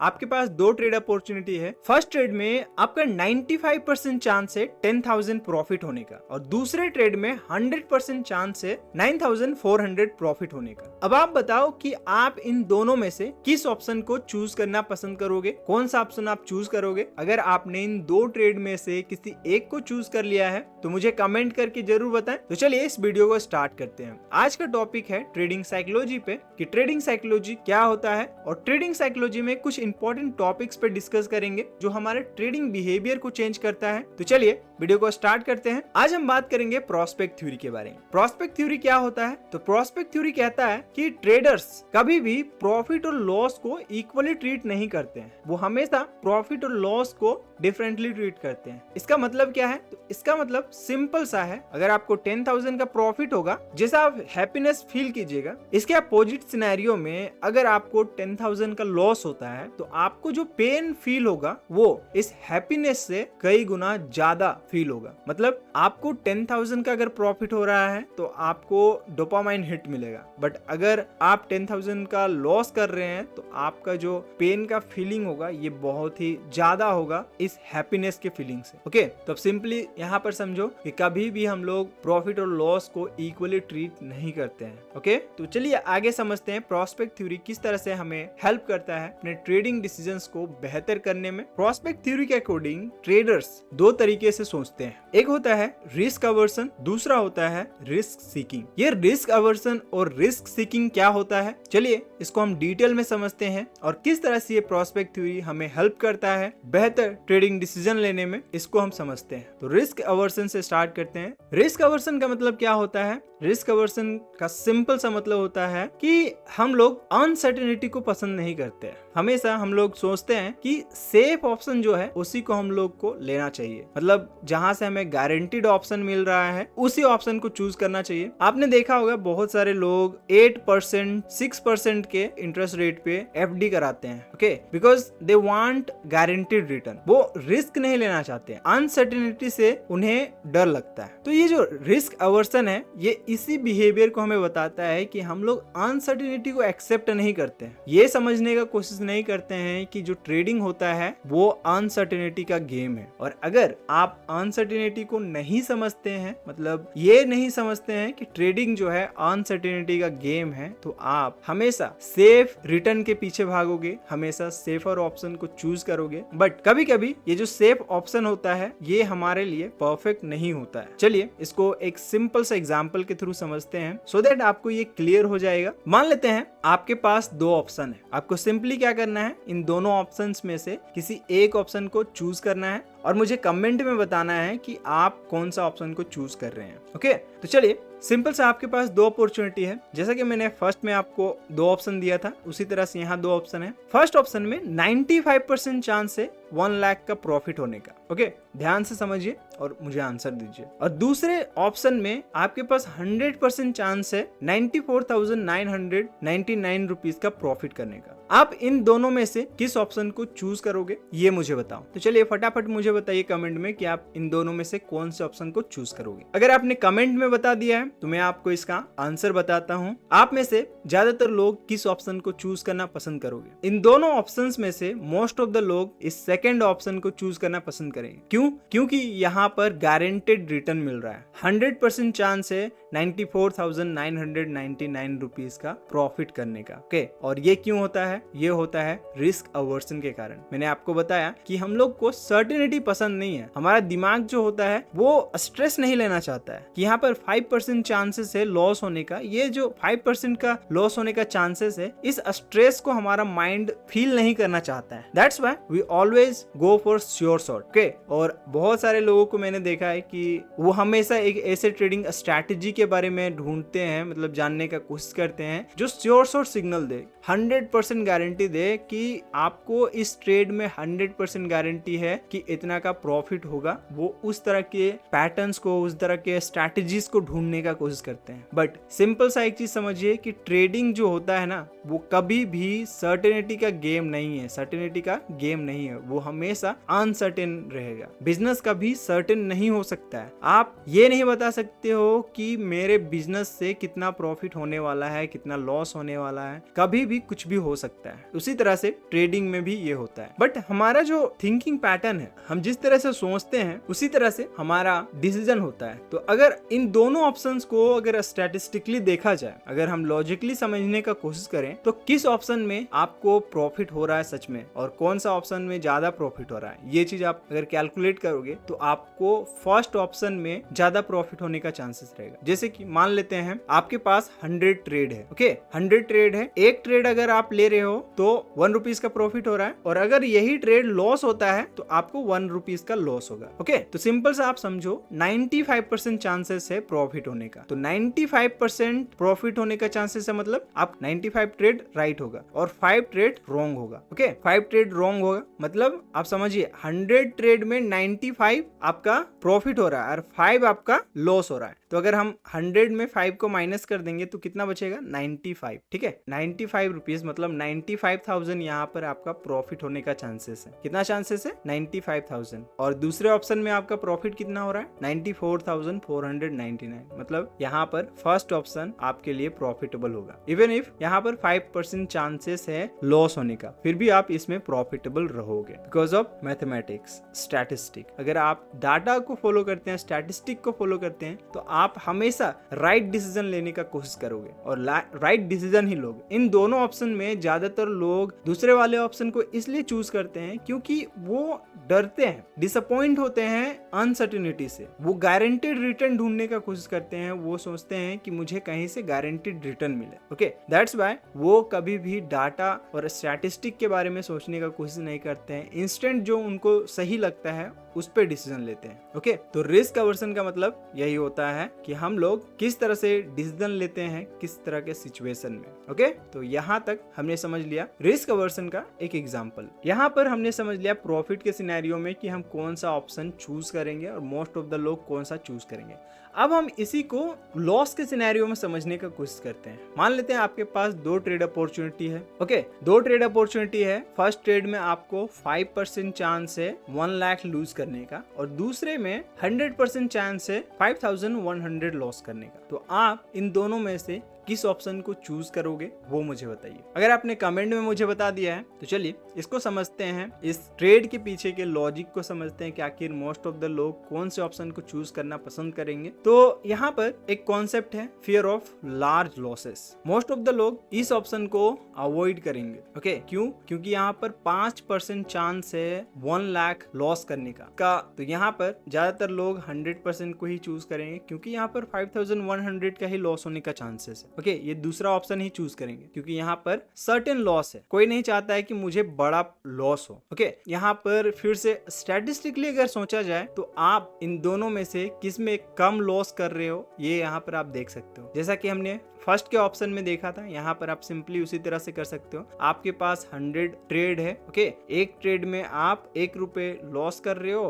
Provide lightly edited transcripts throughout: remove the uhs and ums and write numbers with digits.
आपके पास दो trade opportunity है। फर्स्ट ट्रेड में आपका 95% चांस है 10,000 प्रॉफिट होने का और दूसरे ट्रेड में 100% चांस है 9,400 प्रॉफिट होने का। अब आप बताओ कि आप इन दोनों में से किस ऑप्शन को चूज करना पसंद करोगे, कौन सा ऑप्शन आप चूज करोगे। अगर आपने इन दो ट्रेड में से किसी एक को चूज कर लिया है तो मुझे कमेंट करके जरूर बताएं। तो चलिए इस वीडियो को स्टार्ट करते हैं। आज का टॉपिक है ट्रेडिंग साइकोलॉजी पे कि ट्रेडिंग साइकोलॉजी क्या होता है और ट्रेडिंग साइकोलॉजी में कुछ इंपॉर्टेंट टॉपिक्स पे डिस्कस करेंगे जो हमारे ट्रेडिंग बिहेवियर को चेंज करता है। तो चलिए वीडियो को स्टार्ट करते हैं। आज हम बात करेंगे प्रोस्पेक्ट थ्योरी के बारे में। प्रोस्पेक्ट थ्योरी क्या होता है? तो प्रोस्पेक्ट थ्योरी कहता है कि ट्रेडर्स कभी भी प्रॉफिट और लॉस को इक्वली ट्रीट नहीं करते हैं, वो हमेशा प्रॉफिट और लॉस को डिफरेंटली ट्रीट करते हैं। इसका मतलब क्या है? तो इसका मतलब सिंपल सा है, अगर आपको 10,000 का प्रॉफिट होगा जैसा आप हैप्पीनेस फील कीजिएगा, इसके अपोजिट सिनेरियो में अगर आपको 10,000 का लॉस होता है तो आपको जो पेन फील होगा वो इस हैप्पीनेस से कई गुना ज्यादा फील होगा। मतलब आपको 10,000 का अगर प्रॉफिट हो रहा है तो आपको डोपामाइन हिट मिलेगा, बट अगर आप 10,000 का लॉस कर रहे हैं तो आपका जो पेन का फीलिंग होगा ये बहुत ही ज्यादा होगा इस हैप्पीनेस के फीलिंग से। ओके, तो अब सिंपली यहाँ पर समझो कि कभी भी हम लोग प्रॉफिट और लॉस को इक्वली ट्रीट नहीं करते हैं। ओके, तो चलिए आगे समझते हैं प्रोस्पेक्ट थ्योरी किस तरह से हमें हेल्प करता है अपने ट्रेडिंग डिसीजंस को बेहतर करने में। प्रोस्पेक्ट थ्योरी के अकॉर्डिंग ट्रेडर्स दो तरीके से सोचते हैं। एक होता है रिस्क अवर्सन, दूसरा होता है रिस्क सीकिंग। ये रिस्क अवर्सन और रिस्क सीकिंग क्या होता है, चलिए इसको हम डिटेल में समझते हैं और किस तरह से ये प्रोस्पेक्ट थ्योरी हमें हेल्प करता है बेहतर ट्रेडिंग डिसीजन लेने में, इसको हम समझते हैं। तो रिस्क अवर्सन से स्टार्ट करते हैं। रिस्क अवर्सन का मतलब क्या होता है? रिस्क अवर्सन का सिंपल सा मतलब होता है कि हम लोग अनसर्टेनिटी को पसंद नहीं करते हैं। हमेशा हम लोग सोचते हैं कि सेफ ऑप्शन जो है उसी को हम लोग को लेना चाहिए, मतलब जहां से हमें गारंटीड ऑप्शन मिल रहा है उसी ऑप्शन को चूज करना चाहिए। आपने देखा होगा बहुत सारे लोग 8% 6% के इंटरेस्ट रेट पे एफडी कराते हैं, okay, because they want guaranteed return. वो रिस्क नहीं लेना चाहते हैं, अनसर्टेनिटी से उन्हें डर लगता है। तो ये जो रिस्क अवर्सन है ये इसी बिहेवियर को हमें बताता है कि हम लोग अनसर्टेनिटी को एक्सेप्ट नहीं करते हैं, ये समझने का कोशिश नहीं करते हैं कि जो ट्रेडिंग होता है वो अनसर्टेनिटी का गेम है। और अगर आप अनसर्टेनिटी को नहीं समझते हैं, मतलब ये नहीं समझते हैं कि ट्रेडिंग जो है अनसर्टेनिटी का गेम है, तो आप हमेशा सेफ रिटर्न के पीछे भागोगे, हमेशा सेफर ऑप्शन को चूज करोगे। बट कभी कभी ये जो सेफ ऑप्शन होता है ये हमारे लिए परफेक्ट नहीं होता है। चलिए इसको एक सिंपल सा एग्जांपल के थ्रू समझते हैं सो दैट आपको ये क्लियर हो जाएगा। मान लेते हैं आपके पास दो ऑप्शन है, आपको सिंपली क्या करना है, इन दोनों ऑप्शंस में से किसी एक ऑप्शन को चूज करना है और मुझे कमेंट में बताना है कि आप कौन सा ऑप्शन को चूज कर रहे हैं। ओके, तो चलिए सिंपल से आपके पास दो अपॉर्चुनिटी है। जैसा कि मैंने फर्स्ट में आपको दो ऑप्शन दिया था उसी तरह से यहाँ दो ऑप्शन है। फर्स्ट ऑप्शन में 95% चांस है 1 लाख का प्रॉफिट होने का। ओके, ध्यान से समझिए और मुझे आंसर दीजिए। और दूसरे ऑप्शन में आपके पास 100% चांस है 94,999 रुपीज का प्रॉफिट करने का। आप इन दोनों में से किस ऑप्शन को चूज करोगे ये मुझे बताओ। तो चलिए फटाफट मुझे बताइए कमेंट में कि आप इन दोनों में से कौन से ऑप्शन को चूज करोगे। अगर आपने कमेंट में बता दिया है तो मैं आपको इसका आंसर बताता हूँ। आप में से ज्यादातर लोग किस ऑप्शन को चूज करना पसंद करोगे? इन दोनों ऑप्शंस में से मोस्ट ऑफ द लोग इस सेकंड ऑप्शन को चूज करना पसंद करेंगे। क्यों? क्योंकि यहाँ पर गारंटेड रिटर्न मिल रहा है। 100% चांस है 94,999 रुपीज का प्रॉफिट करने का। ओके, और ये क्यों होता है? ये होता है रिस्क अवर्सन के कारण। मैंने आपको बताया कि हम लोग को सर्टेनिटी पसंद नहीं है। हमारा दिमाग जो होता है वो स्ट्रेस नहीं लेना चाहता है कि यहाँ पर 5% चांसेस है लॉस होने का। ये जो 5% का लॉस होने का चांसेस है, इस स्ट्रेस को हमारा माइंड फील नहीं करना चाहता है। That's why we always go for sure shot. Okay, और बहुत सारे लोगों को मैंने देखा है कि वो हमेशा एक ऐसे ट्रेडिंग स्ट्रैटेजी के बारे में ढूंढते हैं, मतलब जानने का कोशिश करते हैं जो श्योर शॉट सिग्नल दे, 100% गारंटी दे कि आपको इस ट्रेड में 100% गारंटी है कि इतना का प्रॉफिट होगा। वो उस तरह के पैटर्न्स को, उस तरह के स्ट्रैटेजीज को ढूंढने का कोशिश करते हैं। बट सिंपल सा एक चीज समझिए कि ट्रेडिंग जो होता है ना वो कभी भी सर्टेनिटी का गेम नहीं है, सर्टेनिटी का गेम नहीं है, वो हमेशा अनसर्टेन रहेगा। बिजनेस कभी सर्टेन नहीं हो सकता है। आप ये नहीं बता सकते हो कि मेरे बिजनेस से कितना प्रॉफिट होने वाला है, कितना लॉस होने वाला है, कभी भी कुछ भी हो सकता है। उसी तरह से ट्रेडिंग में भी ये होता है। बट हमारा जो थिंकिंग पैटर्न है, हम जिस तरह से सोचते हैं उसी तरह से हमारा डिसीजन होता है। तो अगर इन दोनों ऑप्शंस को अगर स्टैटिस्टिकली देखा जाए, अगर हम लॉजिकली समझने का कोशिश करें, तो किस ऑप्शन में आपको प्रॉफिट हो रहा है सच में और कौन सा ऑप्शन में ज्यादा प्रॉफिट हो रहा है, ये चीज आप अगर कैलकुलेट करोगे तो आपको फर्स्ट ऑप्शन में ज्यादा प्रॉफिट होने का चांसेस रहेगा। जैसे कि मान लेते हैं आपके पास 100 ट्रेड है, ओके 100 ट्रेड है, एक ट्रेड अगर आप ले रहे हो तो 1 रुपीज का प्रॉफिट हो रहा है, और अगर यही ट्रेड लॉस होता है तो आपको 1 रुपीज का लॉस होगा। ओके, तो सिंपल से आप समझो 95% चांसेस है प्रॉफिट होने का। तो 95% प्रॉफिट होने का चांसेस है, मतलब आप 95 ट्रेड राइट होगा और 5 ट्रेड रॉन्ग होगा। ओके, 5 ट्रेड रॉन्ग होगा मतलब आप समझिए 100 ट्रेड में 95 आपका प्रॉफिट हो रहा है और 5 आपका लॉस हो रहा है। तो अगर हम 100 में 5 को माइनस कर देंगे तो कितना बचेगा, 95। ठीक है, 95 रुपीज मतलब 95,000 यहाँ पर आपका प्रॉफिट होने का चांसेस है। कितना चांसेस है, 95,000। और दूसरे ऑप्शन में आपका प्रॉफिट कितना हो रहा है, 94,499। मतलब यहाँ पर फर्स्ट ऑप्शन आपके लिए प्रॉफिटेबल होगा। इवन इफ यहाँ पर 5% चांसेस है लॉस होने का, फिर भी आप इसमें प्रॉफिटेबल रहोगे बिकॉज ऑफ मैथमेटिक्स, स्टैटिस्टिक। अगर आप डाटा को फॉलो करते हैं, स्टैटिस्टिक को फॉलो करते हैं, तो आप हमेशा राइट डिसीजन लेने का कोशिश करोगे और राइट डिसीजन ही लोगे। इन दोनों ऑप्शन में ज्यादातर लोग दूसरे वाले ऑप्शन को इसलिए चूज करते हैं क्योंकि वो डरते हैं, डिसअपॉइंट होते हैं अनसर्टेनिटी से। वो गारंटेड रिटर्न ढूंढने का कोशिश करते हैं, वो सोचते हैं कि मुझे कहीं से गारंटेड रिटर्न मिले। ओके, दैट्स व्हाई वो कभी भी डाटा और स्टैटिस्टिक के बारे में सोचने का कोशिश नहीं करते हैं। इंस्टेंट जो उनको सही लगता है उस पर डिसीजन लेते हैं। ओके, तो रिस्क अवर्सन का मतलब यही होता है कि हम लोग किस तरह से डिसीजन लेते हैं किस तरह के सिचुएशन में। ओके, तो यहाँ तक हमने समझ लिया रिस्क अवर्सन का एक एग्जांपल। यहाँ पर हमने समझ लिया प्रॉफिट के सिनेरियो में कि हम कौन सा ऑप्शन चूज करेंगे और मोस्ट ऑफ द लोग कौन सा चूज करेंगे। अब हम इसी को लॉस के सिनेरियो में समझने का कोशिश करते हैं। मान लेते हैं आपके पास 2 ट्रेड अपॉर्चुनिटी है। ओके, 2 ट्रेड अपॉर्चुनिटी है। फर्स्ट ट्रेड में आपको 5% चांस है 1 लाख लूज करने का और दूसरे में 100% चांस है 5,100 लॉस करने का। तो आप इन दोनों में से किस ऑप्शन को चूज करोगे वो मुझे बताइए। अगर आपने कमेंट में मुझे बता दिया है तो चलिए इसको समझते हैं, इस ट्रेड के पीछे के लॉजिक को समझते हैं कि आखिर मोस्ट ऑफ द लोग कौन से ऑप्शन को चूज करना पसंद करेंगे। तो यहाँ पर एक कॉन्सेप्ट है fear of large losses. Most of the लोग इस ऑप्शन को अवॉइड करेंगे। ओके, क्यों? क्योंकि यहाँ पर 5% चांस है 1 लाख लॉस करने का। तो यहाँ पर ज्यादातर लोग 100% को ही चूज करेंगे क्योंकि यहाँ पर 5,100 का ही लॉस होने का चांसेस है। ओके, ये दूसरा ऑप्शन ही चूज करेंगे क्योंकि यहाँ पर सर्टेन लॉस है। कोई नहीं चाहता है कि मुझे बड़ा लॉस हो। ओके, यहाँ पर फिर से स्टैटिस्टिकली अगर सोचा जाए तो आप इन दोनों में से किस में कम लॉस कर रहे हो ये यहाँ पर आप देख सकते हो। जैसा कि हमने फर्स्ट के ऑप्शन में देखा था, यहाँ पर आप सिंपली उसी तरह से कर सकते हो। आपके पास 100 ट्रेड है। ओके, एक ट्रेड में आप 1 रुपए लॉस कर रहे हो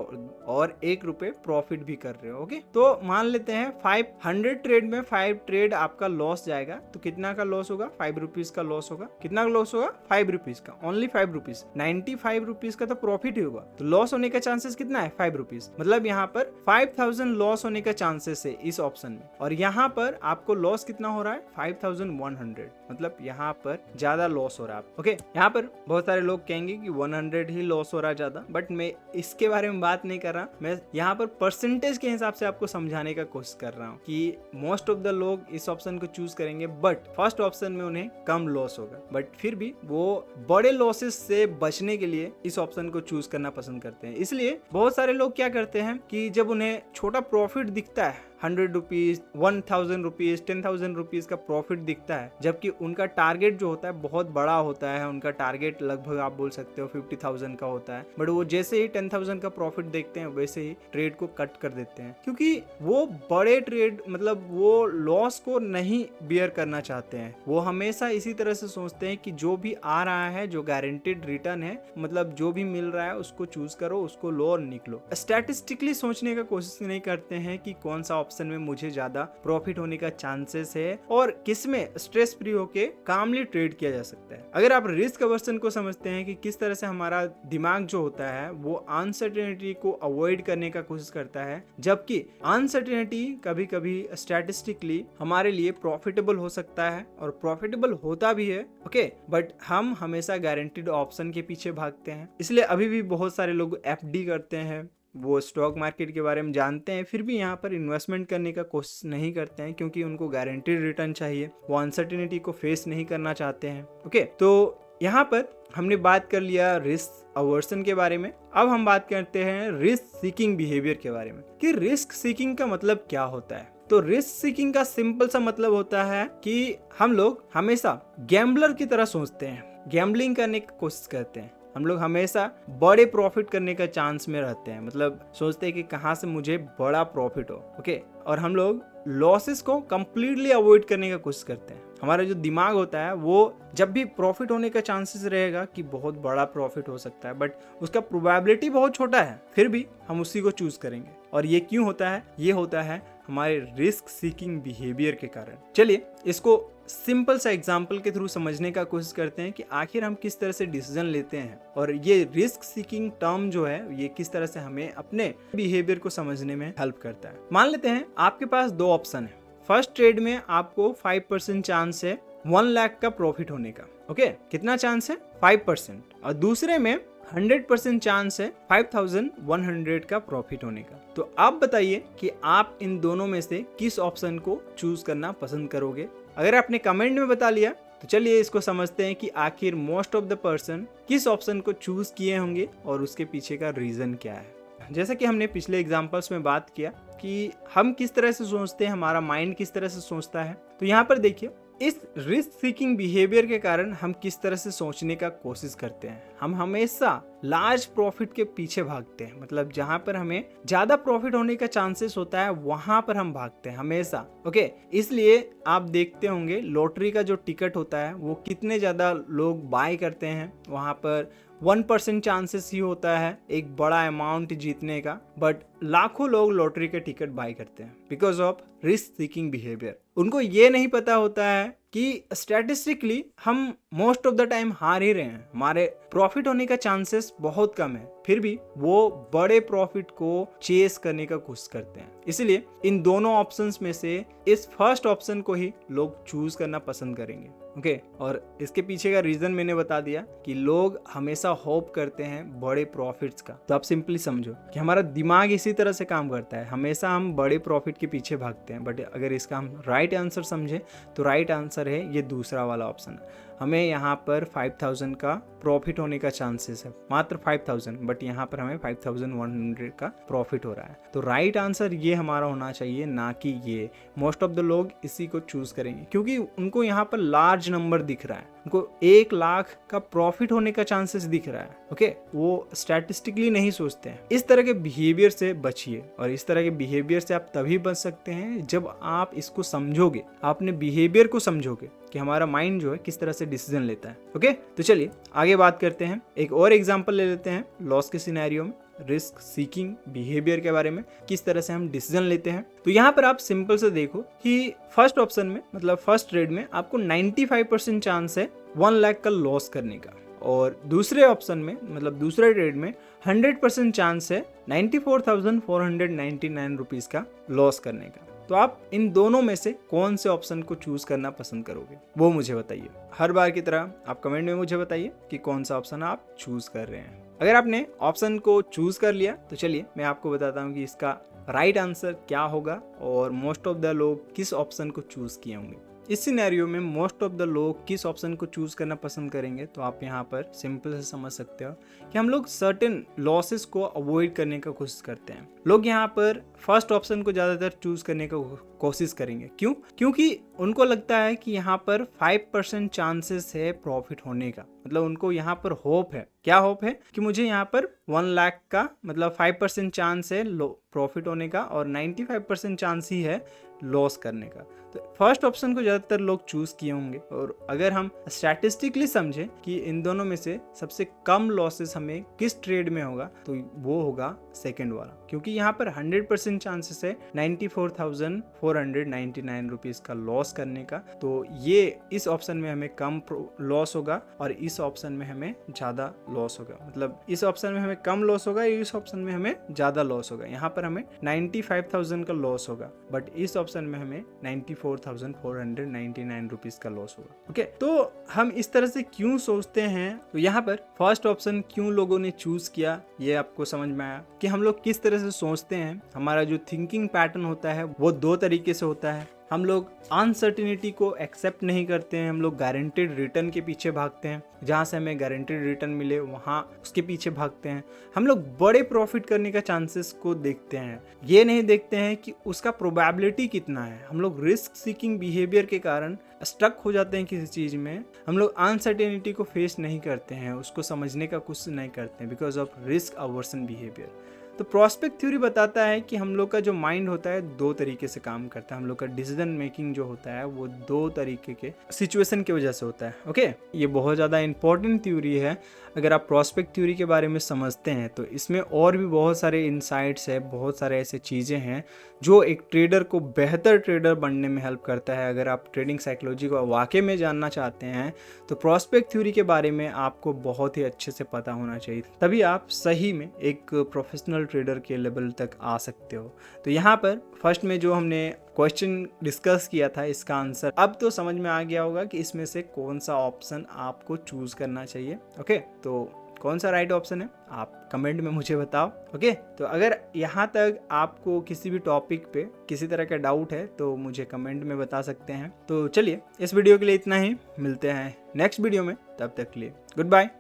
और 1 रुपए प्रॉफिट भी कर रहे हो। ओके, तो मान लेते हैं 500 ट्रेड में 5 ट्रेड आपका लॉस जाएगा तो कितना का लॉस होगा, 5 रुपीज का लॉस होगा। कितना लॉस होगा, 5 रुपीज का, ओनली 5 रुपीज। 95 रुपीज का तो प्रॉफिट ही होगा, तो लॉस होने का चांसेस कितना है, 5 रुपीज। मतलब यहाँ पर 5,000 लॉस होने का चांसेस है इस ऑप्शन में, और यहाँ पर आपको लॉस कितना हो रहा है, 5,100। मतलब यहाँ पर ज्यादा लॉस हो रहा है। ओके, यहाँ पर बहुत सारे लोग कहेंगे कि 100 ही लॉस हो रहा है ज्यादा, बट मैं इसके बारे में बात नहीं कर रहा। मैं यहाँ पर परसेंटेज के हिसाब से आपको समझाने का कोशिश कर रहा हूँ कि मोस्ट ऑफ द लोग इस ऑप्शन को चूज करेंगे बट फर्स्ट ऑप्शन में उन्हें कम लॉस होगा, बट फिर भी वो बड़े लॉसेस से बचने के लिए इस ऑप्शन को चूज करना पसंद करते हैं। इसलिए बहुत सारे लोग क्या करते हैं कि जब उन्हें छोटा प्रॉफिट दिखता है, 100 रुपीज, 1,000 रुपीज, 10,000 रुपीज का प्रॉफिट दिखता है, जबकि उनका टारगेट जो होता है बहुत बड़ा होता है। उनका टारगेट लगभग आप बोल सकते हो 50,000 का होता है, बट वो जैसे ही 10,000 का प्रॉफिट देखते हैं वैसे ही ट्रेड को कट कर देते हैं, क्योंकि वो बड़े ट्रेड मतलब वो लॉस को नहीं बियर करना चाहते हैं। वो हमेशा इसी तरह से सोचते हैं कि जो भी आ रहा है, जो गारंटेड रिटर्न है, मतलब जो भी मिल रहा है उसको चूज करो, उसको लो और निकलो। स्टैटिस्टिकली सोचने का कोशिश नहीं करते हैं कि कौन सा ऑप्शन में मुझे ज्यादा प्रॉफिट होने का चांसेस है और किस में स्ट्रेस फ्री होके कामली ट्रेड किया जा सकता है। अगर आप रिस्क अवर्सन को समझते हैं कि किस तरह से हमारा दिमाग जो होता है वो अनसर्टेनिटी को अवॉइड करने का कोशिश करता है, जबकि अनसर्टेनिटी कभी कभी स्टैटिस्टिकली हमारे लिए प्रॉफिटेबल हो सकता है और प्रॉफिटेबल होता भी है, ओके, बट हम हमेशा गारंटीड ऑप्शन के पीछे भागते हैं। इसलिए अभी भी बहुत सारे लोग एफडी करते हैं, वो स्टॉक मार्केट के बारे में जानते हैं, फिर भी यहाँ पर इन्वेस्टमेंट करने का कोशिश नहीं करते हैं क्योंकि उनको गारंटीड रिटर्न चाहिए, वो अनसर्टेनिटी को फेस नहीं करना चाहते हैं। ओके, तो यहाँ पर हमने बात कर लिया रिस्क अवर्सन के बारे में। अब हम बात करते हैं रिस्क सीकिंग बिहेवियर के बारे में कि रिस्क सीकिंग का मतलब क्या होता है। तो रिस्क सीकिंग का सिंपल सा मतलब होता है कि हम लोग हमेशा गैम्बलर की तरह सोचते हैं, गैम्बलिंग करने की कोशिश करते हैं। हम लोग हमेशा बड़े प्रॉफिट करने का चांस में रहते हैं, मतलब सोचते हैं कि कहाँ से मुझे बड़ा प्रॉफिट हो, ओके, और हम लोग लॉसेस को कंप्लीटली अवॉइड करने का कोशिश करते हैं। हमारा जो दिमाग होता है वो जब भी प्रॉफिट होने का चांसेस रहेगा कि बहुत बड़ा प्रॉफिट हो सकता है, बट उसका प्रोबेबिलिटी बहुत छोटा है, फिर भी हम उसी को चूज करेंगे। और ये क्यों होता है? ये होता है हमारे रिस्क सीकिंग बिहेवियर के कारण। चलिए इसको सिंपल सा एग्जाम्पल के थ्रू समझने का कोशिश करते हैं कि आखिर हम किस तरह से डिसीजन लेते हैं और ये रिस्क सीकिंग टर्म जो है ये किस तरह से हमें अपने बिहेवियर को समझने में हेल्प करता है। मान लेते हैं आपके पास दो ऑप्शन है। फर्स्ट ट्रेड में आपको 5% चांस है 1 लाख का प्रॉफिट होने का, ओके, कितना चांस है? 5%। और दूसरे में 100% चांस है 5100 का प्रॉफिट होने का। तो आप बताइए कि आप इन दोनों में से किस ऑप्शन को चूज करना पसंद करोगे। अगर आपने कमेंट में बता लिया तो चलिए इसको समझते हैं कि आखिर मोस्ट ऑफ द पर्सन किस ऑप्शन को चूज किए होंगे और उसके पीछे का रीजन क्या है। जैसा कि हमने पिछले एग्जांपल्स में बात किया कि हम किस तरह से सोचते हैं, हमारा माइंड किस तरह से सोचता है, तो यहाँ पर देखिए इस रिस्क सीकिंग बिहेवियर के कारण हम किस तरह से सोचने का कोशिश करते हैं। हम हमेशा लार्ज प्रॉफिट के पीछे भागते हैं, मतलब जहां पर हमें ज्यादा प्रॉफिट होने का चांसेस होता है वहां पर हम भागते हैं हमेशा, ओके। इसलिए आप देखते होंगे लॉटरी का जो टिकट होता है वो कितने ज्यादा लोग बाय करते हैं, वहां पर 1% चांसेस ही होता है एक बड़ा अमाउंट जीतने का, बट लाखों लोग लॉटरी के टिकट बाय करते हैं because of risk seeking behaviour. उनको ये नहीं पता होता है कि स्टैटिस्टिकली हम मोस्ट ऑफ द टाइम हार ही रहे हैं, हमारे प्रॉफिट होने का चांसेस बहुत कम है, फिर भी वो बड़े प्रॉफिट को चेस करने का कोशिश करते हैं। इसलिए इन दोनों ऑप्शंस में से इस फर्स्ट ऑप्शन को ही लोग चूज करना पसंद करेंगे, ओके। और इसके पीछे का रीजन मैंने बता दिया कि लोग हमेशा होप करते हैं बड़े प्रॉफिट्स का। तो आप सिंपली समझो कि हमारा दिमाग इसी तरह से काम करता है, हमेशा हम बड़े प्रॉफिट के पीछे भागते हैं। बट अगर इसका हम राइट आंसर समझे तो राइट आंसर है ये दूसरा वाला ऑप्शन। हमें यहाँ पर 5000 का प्रॉफिट होने का चांसेस है, मात्र 5000, बट यहाँ पर हमें 5100 का प्रॉफिट हो रहा है। तो राइट आंसर ये हमारा होना चाहिए, ना कि ये। मोस्ट ऑफ द लोग इसी को चूज करेंगे क्योंकि उनको यहाँ पर लार्ज नंबर दिख रहा है, उनको 1 लाख का प्रॉफिट होने का चांसेस दिख रहा है, ओके। वो स्टैटिस्टिकली नहीं सोचते हैं। इस तरह के बिहेवियर से बचिए, और इस तरह के बिहेवियर से आप तभी बच सकते हैं जब आप इसको समझोगे, अपने बिहेवियर को समझोगे कि हमारा माइंड जो है किस तरह से डिसीजन लेता है, ओके। तो चलिए आगे बात करते हैं। एक और एग्जांपल ले लेते हैं लॉस के सिनेरियो में, रिस्क सीकिंग बिहेवियर के बारे में, किस तरह से हम डिसीजन लेते हैं। तो यहाँ पर आप सिंपल से देखो कि फर्स्ट ऑप्शन में, मतलब फर्स्ट ट्रेड में आपको 95% चांस है 1 लाख का लॉस करने का, और दूसरे ऑप्शन में, मतलब दूसरे ट्रेड में 100% चांस है 94,499 रुपीज का लॉस करने का। तो आप इन दोनों में से कौन से ऑप्शन को चूज करना पसंद करोगे, वो मुझे बताइए। हर बार की तरह आप कमेंट में मुझे बताइए कि कौन सा ऑप्शन आप चूज कर रहे हैं। अगर आपने ऑप्शन को चूज कर लिया तो चलिए मैं आपको बताता हूँ कि इसका राइट आंसर क्या होगा और मोस्ट ऑफ द लोग किस ऑप्शन को चूज किए होंगे। इस सिनेरियो में मोस्ट ऑफ द लोग किस ऑप्शन को चूज करना पसंद करेंगे, तो आप यहाँ पर सिंपल से समझ सकते हो कि हम लोग सर्टेन लॉसेस को अवॉइड करने का कोशिश करते हैं। लोग यहाँ पर फर्स्ट ऑप्शन को ज्यादातर चूज करने का कोशिश करेंगे। क्यों? क्योंकि उनको लगता है कि यहाँ पर 5% चांसेस है प्रॉफिट होने का, मतलब उनको यहाँ पर होप है। क्या होप है? कि मुझे यहाँ पर 1 लाख का मतलब 5% चांस है प्रॉफिट होने का और 95% चांस ही है लॉस करने का। तो फर्स्ट ऑप्शन को ज़्यादातर लोग चूज़ किए होंगे। और अगर हम स्टैटिस्टिकली समझें कि इन दोनों में से सबसे कम लॉसेस हमें किस ट्रेड में होगा, तो वो होगा सेकंड वाला, क्योंकि यहाँ पर 100% चांसेस है 94,499 रुपीज़ का लॉस करने का। तो ये इस ऑप्शन में हमें कम लॉस होगा और इस ऑप्शन में हमें ज़्यादा लॉस होगा। मतलब इस ऑप्शन में हमें कम लॉस होगा, इस ऑप्शन में हमें ज़्यादा लॉस होगा। यहाँ पर हमें 95,000 का लॉस होगा, बट इस ऑप्शन में हमें 94,499 रुपीज़ का लॉस होगा। ओके, तो हम इस तरह से क्यों सोचते हैं? तो यहाँ पर फर्स्ट ऑप्शन क्यों लोगों ने चूज किया, ये आपको समझ में आया कि हम लोग किस तरह से सोचते हैं। हमारा जो थिंकिंग पैटर्न होता है वो दो तरीके से होता है। हम लोग अनसर्टिनिटी को एक्सेप्ट नहीं करते हैं, हम लोग गारंटेड रिटर्न के पीछे भागते हैं। जहाँ से हमें गारंटेड रिटर्न मिले वहाँ उसके पीछे भागते हैं। हम लोग बड़े प्रॉफिट करने का चांसेस को देखते हैं, ये नहीं देखते हैं कि उसका प्रोबेबिलिटी कितना है। हम लोग रिस्क सीकिंग बिहेवियर के कारण स्टक हो जाते हैं किसी चीज़ में। हम लोग अनसर्टेनिटी को फेस नहीं करते हैं, उसको समझने का कुछ नहीं करते हैं बिकॉज ऑफ रिस्क अवर्सन बिहेवियर। तो प्रोस्पेक्ट थ्योरी बताता है कि हम लोग का जो माइंड होता है दो तरीके से काम करता है। हम लोग का डिसीजन मेकिंग जो होता है वो दो तरीके के सिचुएशन की वजह से होता है। ओके, ये बहुत ज़्यादा इंपॉर्टेंट थ्योरी है। अगर आप प्रोस्पेक्ट थ्योरी के बारे में समझते हैं तो इसमें और भी बहुत सारे इंसाइट्स है, बहुत सारे ऐसे चीज़ें हैं जो एक ट्रेडर को बेहतर ट्रेडर बनने में हेल्प करता है। अगर आप ट्रेडिंग साइकोलॉजी को वाकई में जानना चाहते हैं तो प्रोस्पेक्ट थ्योरी के बारे में आपको बहुत ही अच्छे से पता होना चाहिए, तभी आप सही में एक प्रोफेशनल ट्रेडर के लेवल तक आ सकते हो। तो यहाँ पर फर्स्ट में जो हमने क्वेश्चन डिस्कस किया था, इसका आंसर अब तो समझ में आ गया होगा कि इसमें से कौन सा ऑप्शन आपको चूज करना चाहिए। ओके, तो कौन सा राइट ऑप्शन है आप कमेंट में मुझे बताओ। ओके, तो अगर यहाँ तक आपको किसी भी टॉपिक पे किसी तरह का डाउट है तो मुझे कमेंट में बता सकते हैं। तो चलिए, इस वीडियो के लिए इतना ही, मिलते हैं नेक्स्ट वीडियो में, तब तक के लिए गुड बाय।